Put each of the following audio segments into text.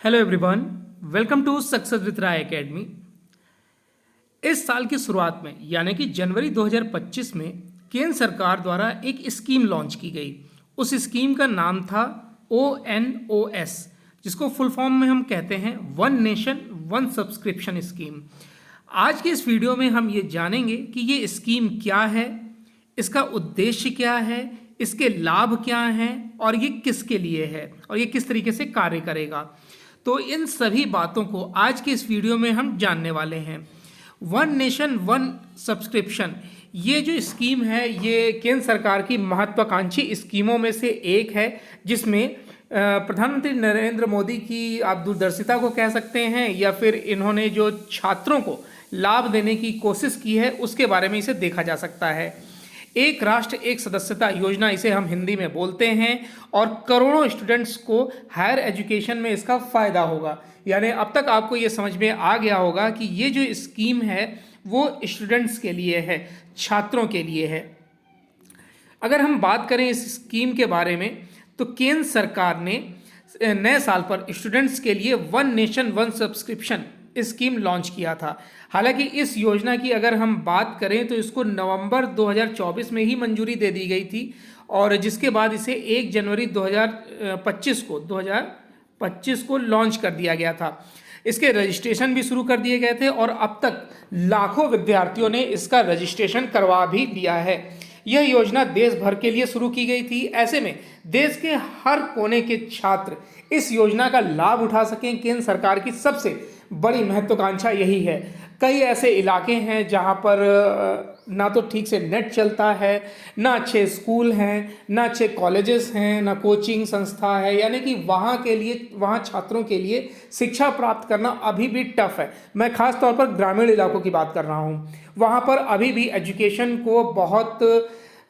Hello everyone, welcome to success with Rai academy. इस साल की शुरुआत में यानी कि जनवरी 2025 में केंद्र सरकार द्वारा एक स्कीम लॉन्च की गई। उस स्कीम का नाम था ONOS, जिसको फुल फॉर्म में हम कहते हैं one nation one subscription scheme. आज के इस वीडियो में हम ये जानेंगे कि ये स्कीम क्या है, इसका उद्देश्य क्या है, इसके लाभ क्या हैं और ये किसके लिए है और ये किस तरीके से कार्य करेगा। तो इन सभी बातों को आज के इस वीडियो में हम जानने वाले हैं। वन नेशन वन सब्सक्रिप्शन, ये जो स्कीम है ये केंद्र सरकार की महत्वाकांक्षी स्कीमों में से एक है, जिसमें प्रधानमंत्री नरेंद्र मोदी की आप दूरदर्शिता को कह सकते हैं या फिर इन्होंने जो छात्रों को लाभ देने की कोशिश की है उसके बारे में इसे देखा जा सकता है। एक राष्ट्र एक सदस्यता योजना इसे हम हिंदी में बोलते हैं और करोड़ों स्टूडेंट्स को हायर एजुकेशन में इसका फ़ायदा होगा। यानी अब तक आपको ये समझ में आ गया होगा कि ये जो स्कीम है वो स्टूडेंट्स के लिए है, छात्रों के लिए है। अगर हम बात करें इस स्कीम के बारे में तो केंद्र सरकार ने नए साल पर स्टूडेंट्स के लिए one nation one subscription scheme launch किया था। हालांकि इस योजना की अगर हम बात करें तो इसको नवंबर 2024 में ही मंजूरी दे दी गई थी और जिसके बाद इसे 1 जनवरी 2025 को लॉन्च कर दिया गया था। इसके रजिस्ट्रेशन भी शुरू कर दिए गए थे और अब तक लाखों विद्यार्थियों ने इसका रजिस्ट्रेशन करवा भी दिया है। यह योजना देश भर के लिए शुरू की गई थी। ऐसे में देश के हर कोने के छात्र इस योजना का लाभ उठा सकें, केंद्र सरकार की सबसे बड़ी महत्वाकांक्षा यही है। कई ऐसे इलाके हैं जहां पर ना तो ठीक से नेट चलता है, ना अच्छे स्कूल हैं, ना अच्छे कॉलेजेस हैं, ना कोचिंग संस्था है, यानी कि वहाँ छात्रों के लिए शिक्षा प्राप्त करना अभी भी टफ है। मैं खास तौर पर ग्रामीण इलाकों की बात कर रहा हूँ। वहाँ पर अभी भी एजुकेशन को बहुत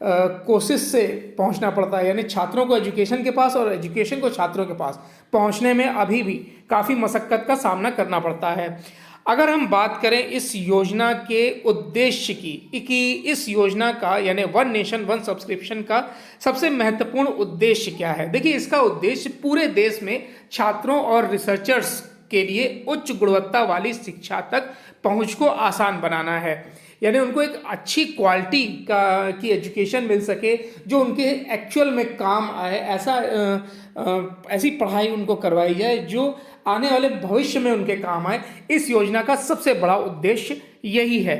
कोशिश से पहुंचना पड़ता है, यानी छात्रों को एजुकेशन के पास और एजुकेशन को छात्रों के पास पहुंचने में अभी भी काफ़ी मशक्क़त का सामना करना पड़ता है। अगर हम बात करें इस योजना के उद्देश्य की कि इस योजना का यानी वन नेशन वन सब्सक्रिप्शन का सबसे महत्वपूर्ण उद्देश्य क्या है, देखिए इसका उद्देश्य पूरे देश में छात्रों और रिसर्चर्स के लिए उच्च गुणवत्ता वाली शिक्षा तक पहुंच को आसान बनाना है। यानी उनको एक अच्छी क्वालिटी की एजुकेशन मिल सके जो उनके एक्चुअल में काम आए, ऐसी पढ़ाई उनको करवाई जाए जो आने वाले भविष्य में उनके काम आए। इस योजना का सबसे बड़ा उद्देश्य यही है।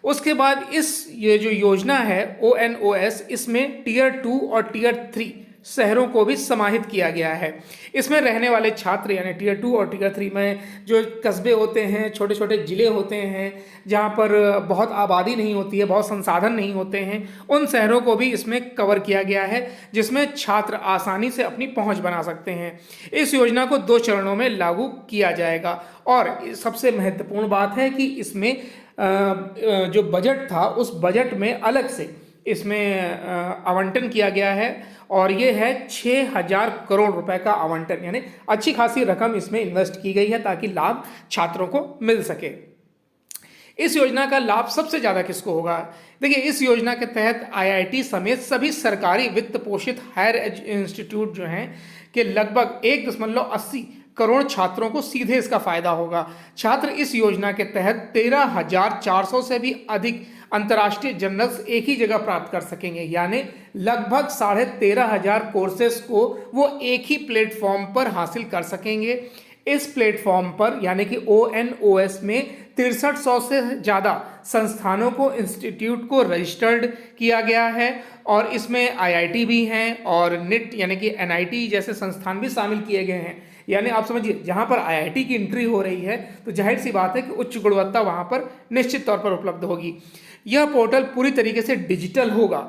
उसके बाद ये जो योजना है ONOS, इसमें Tier 2 और Tier 3 शहरों को भी समाहित किया गया है। इसमें रहने वाले छात्र यानी Tier 2 और Tier 3 में जो कस्बे होते हैं, छोटे छोटे ज़िले होते हैं जहाँ पर बहुत आबादी नहीं होती है, बहुत संसाधन नहीं होते हैं, उन शहरों को भी इसमें कवर किया गया है जिसमें छात्र आसानी से अपनी पहुँच बना सकते हैं। इस योजना को 2 चरणों में लागू किया जाएगा और सबसे महत्वपूर्ण बात है कि इसमें जो बजट था उस बजट में अलग से इसमें आवंटन किया गया है और ये है 6,000 करोड़ रुपए का आवंटन, यानी अच्छी खासी रकम इसमें इन्वेस्ट की गई है ताकि लाभ छात्रों को मिल सके। इस योजना का लाभ सबसे ज़्यादा किसको होगा? देखिए इस योजना के तहत IIT समेत सभी सरकारी वित्त पोषित हायर इंस्टीट्यूट जो हैं के लगभग 1.80 करोड़ छात्रों को सीधे इसका फायदा होगा। छात्र इस योजना के तहत 13,400 से भी अधिक अंतर्राष्ट्रीय जर्नल्स एक ही जगह प्राप्त कर सकेंगे, यानी लगभग 13,500 कोर्सेज को वो एक ही प्लेटफॉर्म पर हासिल कर सकेंगे। इस प्लेटफॉर्म पर यानी कि ONOS में 6300 से ज़्यादा संस्थानों को इंस्टीट्यूट को रजिस्टर्ड किया गया है और इसमें IIT भी हैं और NIT यानी कि NIT जैसे संस्थान भी शामिल किए गए हैं। यानी आप समझिए जहाँ पर IIT की एंट्री हो रही है तो जाहिर सी बात है कि उच्च गुणवत्ता वहाँ पर निश्चित तौर पर उपलब्ध होगी। यह पोर्टल पूरी तरीके से डिजिटल होगा,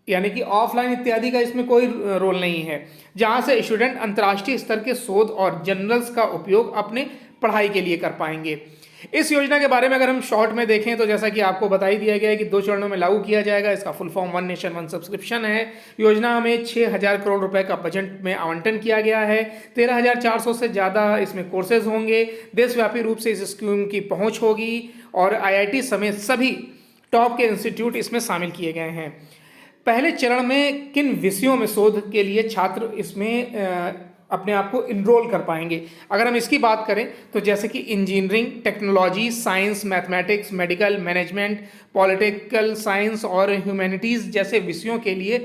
यानी कि ऑफलाइन इत्यादि का इसमें कोई रोल नहीं है, जहाँ से स्टूडेंट अंतर्राष्ट्रीय स्तर के शोध और जर्नल्स का उपयोग अपने पढ़ाई के लिए कर पाएंगे। इस योजना के बारे में अगर हम शॉर्ट में देखें तो जैसा कि आपको बता ही दिया गया है कि 2 चरणों में लागू किया जाएगा। इसका full form one nation one subscription है। योजना में 6,000 करोड़ रुपए का बजट में आवंटन किया गया है। 13,400 से ज़्यादा इसमें कोर्सेज होंगे। देशव्यापी रूप से इस स्कीम की पहुँच होगी और IIT समेत सभी टॉप के इंस्टीट्यूट इसमें शामिल किए गए हैं। पहले चरण में किन विषयों में शोध के लिए छात्र इसमें अपने आप को इनरोल कर पाएंगे। अगर हम इसकी बात करें तो जैसे कि engineering, technology, science, mathematics, medical, management, political science और ह्यूमैनिटीज़ जैसे विषयों के लिए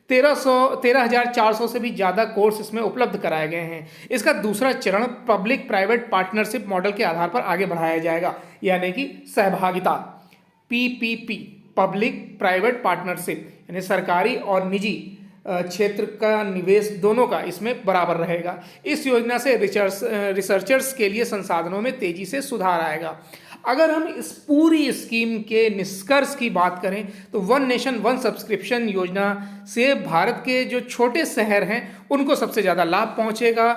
13,400 से भी ज़्यादा कोर्स इसमें उपलब्ध कराए गए हैं। इसका दूसरा चरण पब्लिक प्राइवेट पार्टनरशिप मॉडल के आधार पर आगे बढ़ाया जाएगा, यानी कि सहभागिता, PPP, पब्लिक प्राइवेट पार्टनरशिप, यानी सरकारी और निजी क्षेत्र का निवेश दोनों का इसमें बराबर रहेगा। इस योजना से रिसर्चर्स के लिए संसाधनों में तेजी से सुधार आएगा। अगर हम इस पूरी स्कीम के निष्कर्ष की बात करें तो वन नेशन वन सब्सक्रिप्शन योजना से भारत के जो छोटे शहर हैं उनको सबसे ज़्यादा लाभ पहुंचेगा।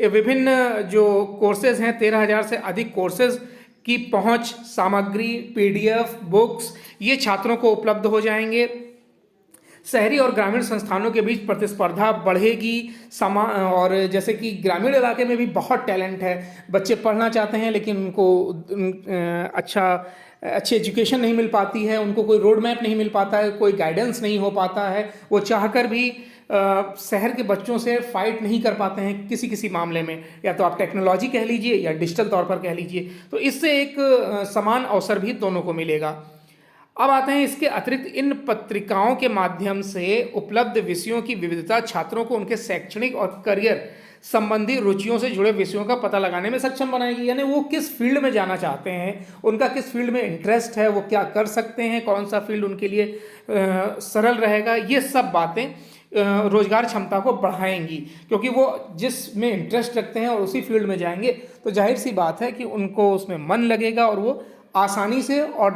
विभिन्न जो कोर्सेज हैं, 13,000 से अधिक कोर्सेज की पहुंच, सामग्री, PDF, बुक्स ये छात्रों को उपलब्ध हो जाएंगे। शहरी और ग्रामीण संस्थानों के बीच प्रतिस्पर्धा बढ़ेगी। और जैसे कि ग्रामीण इलाके में भी बहुत टैलेंट है, बच्चे पढ़ना चाहते हैं लेकिन उनको अच्छी एजुकेशन नहीं मिल पाती है, उनको कोई रोड मैप नहीं मिल पाता है, कोई गाइडेंस नहीं हो पाता है, वो चाहकर भी शहर के बच्चों से फाइट नहीं कर पाते हैं किसी किसी मामले में, या तो आप टेक्नोलॉजी कह लीजिए या डिजिटल तौर पर कह लीजिए। तो इससे एक समान अवसर भी दोनों को मिलेगा। अब आते हैं इसके अतिरिक्त इन पत्रिकाओं के माध्यम से उपलब्ध विषयों की विविधता छात्रों को उनके शैक्षणिक और करियर संबंधी रुचियों से जुड़े विषयों का पता लगाने में सक्षम बनाएगी। यानी वो किस फील्ड में जाना चाहते हैं, उनका किस फील्ड में इंटरेस्ट है, वो क्या कर सकते हैं, कौन सा फील्ड उनके लिए सरल रहेगा, ये सब बातें रोजगार क्षमता को बढ़ाएंगी। क्योंकि वो जिसमें इंटरेस्ट रखते हैं और उसी फील्ड में जाएंगे तो जाहिर सी बात है कि उनको उसमें मन लगेगा और वो आसानी से और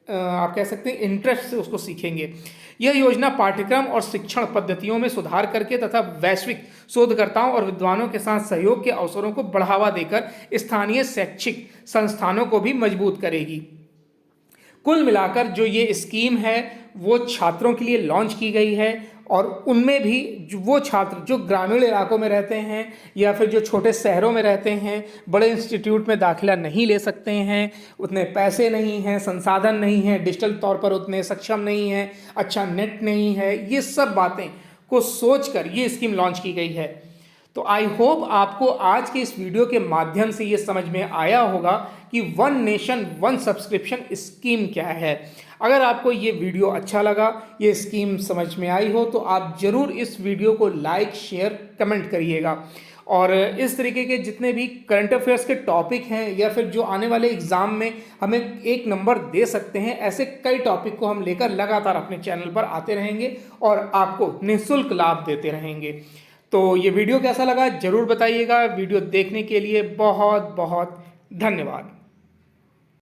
आप कह सकते हैं इंटरेस्ट से उसको सीखेंगे। यह योजना पाठ्यक्रम और शिक्षण पद्धतियों में सुधार करके तथा वैश्विक शोधकर्ताओं और विद्वानों के साथ सहयोग के अवसरों को बढ़ावा देकर स्थानीय शैक्षिक संस्थानों को भी मजबूत करेगी। कुल मिलाकर जो ये स्कीम है वो छात्रों के लिए लॉन्च की गई है और उनमें भी वो छात्र जो ग्रामीण इलाकों में रहते हैं या फिर जो छोटे शहरों में रहते हैं, बड़े इंस्टीट्यूट में दाखिला नहीं ले सकते हैं, उतने पैसे नहीं हैं, संसाधन नहीं हैं, डिजिटल तौर पर उतने सक्षम नहीं हैं, अच्छा नेट नहीं है, ये सब बातें को सोचकर ये स्कीम लॉन्च की गई है। तो आई होप आपको आज के इस वीडियो के माध्यम से ये समझ में आया होगा कि one nation one subscription scheme क्या है। अगर आपको ये वीडियो अच्छा लगा, ये स्कीम समझ में आई हो, तो आप ज़रूर इस वीडियो को लाइक, शेयर, कमेंट करिएगा। और इस तरीके के जितने भी करंट अफेयर्स के टॉपिक हैं या फिर जो आने वाले एग्ज़ाम में हमें 1 नंबर दे सकते हैं, ऐसे कई टॉपिक को हम लेकर लगातार अपने चैनल पर आते रहेंगे और आपको निःशुल्क लाभ देते रहेंगे। तो ये वीडियो कैसा लगा ज़रूर बताइएगा। वीडियो देखने के लिए बहुत बहुत धन्यवाद।